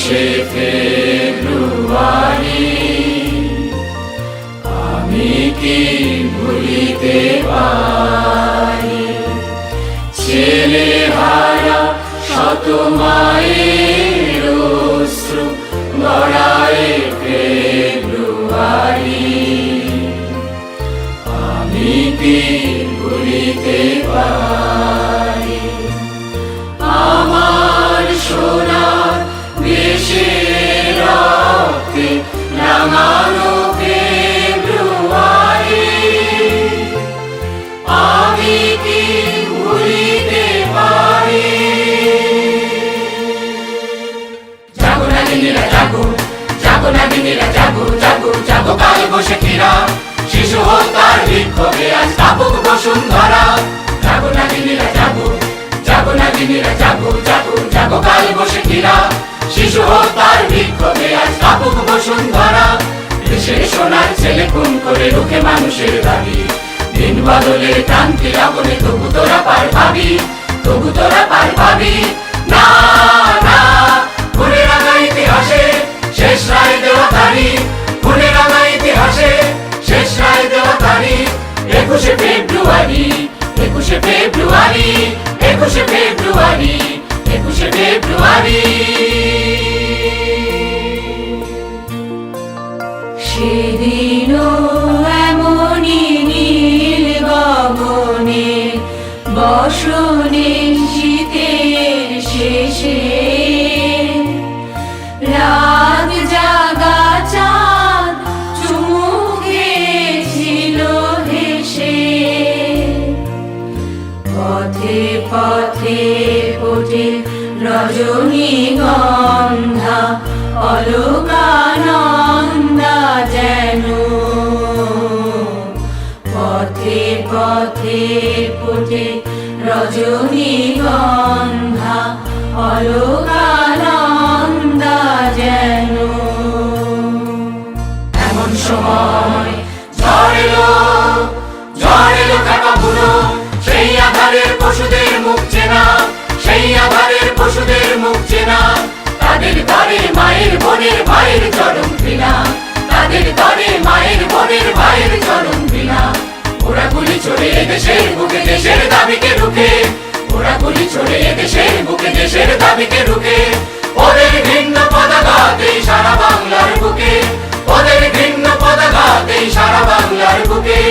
21শে ফেব্রুয়ারি আমি কি ভুলিতে পারি, ছেলে হারা শত মায়ের অশ্রু গড়ায় ফেব্রুয়ারি, আমি কি ভুলিতে পারি। আমার সোনার দেশের রক্তে রাঙানো ফেব্রুয়ারি, আমি কি ভুলিতে পারি। জাগো নাগিনীরা জাগো, জাগো নাগিনীরা জাগো, জাগো জাগো কাল বৈশাখীরা, শিশু হত্যার বিক্ষোভে আজ কাঁপুক বসুন্ধরা। জাগো নাগিনীরা জাগো, জাগো নাগিনীরা জাগো, জাগো জাগো কাল বৈশাখীরা, শিশু হত্যার বিক্ষোভে আজ কাঁপুক বসুন্ধরা। দেশের সোনার ছেলে খুন করে রুখে মানুষের দাবি, দিন বদলের ক্রান্তির আগুনে তবু তোরা পার পাবি, তবু তোরা পার পাবি। না না খুনে রাঙা ইতিহাসে শেষ রায় দেওয়া তারিখ, খুনে রাঙা ইতিহাসে শেষ রায় দেওয়া তারিখ। 21শে ফেব্রুয়ারি, 21শে ফেব্রুয়ারি, 21শে ফেব্রুয়ারি, 21শে ফেব্রুয়ারি। সেদিনও এমনই নীল গগনে বসনে শীতের শেষে, রাত জাগা চাঁদ চুমুকেছিল হেসে। পথে পথে ফোটে রজনীগন্ধা অলকানন্দা যেন, পথে পথে ফোটে রজনীগন্ধা অলকানন্দা যেন। এমন সময় ঝড় এলো কাকা বুড়ো, সেই আধারের পশুদের মুখ চেনা, সেই আধারের পশুদের মুখ চেনা। তাদের তরে মায়ের বোনের ভাইয়ের চরম ঘৃণা, তাদের তরে মায়ের বোনের ভাইয়ের চরম ঘৃণা। ওরা গুলি ছড়ে দেশের বুকে দেশের দাবিকে রুখে, ওরা গুলি ছড়ে দেশের বুকে দেশের দাবিকে রুখে। ওদের ভিন্ন পতাকাতেই সারা বাংলার বুকে, ওদের ভিন্ন পতাকাতেই সারা বাংলার বুকে।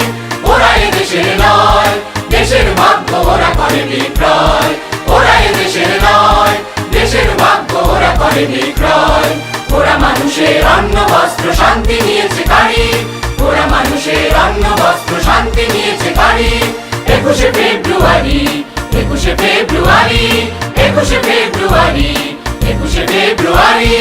ওরা এ দেশের নয়, দেশের ভাগ্য ওরা করে বিক্রয়, ওরা এ দেশের নয়, দেশের ভাগ্য ওরা করে বিক্রয়। ওরা মানুষের অন্ন বস্ত্র শান্তি নিয়েছে কারি, ওরা মানুষের অন্ন বস্ত্র শান্তি নিয়েছে কারি। 21শে ফেব্রুয়ারি, 21শে ফেব্রুয়ারি, 21শে ফেব্রুয়ারি, 21শে ফেব্রুয়ারি।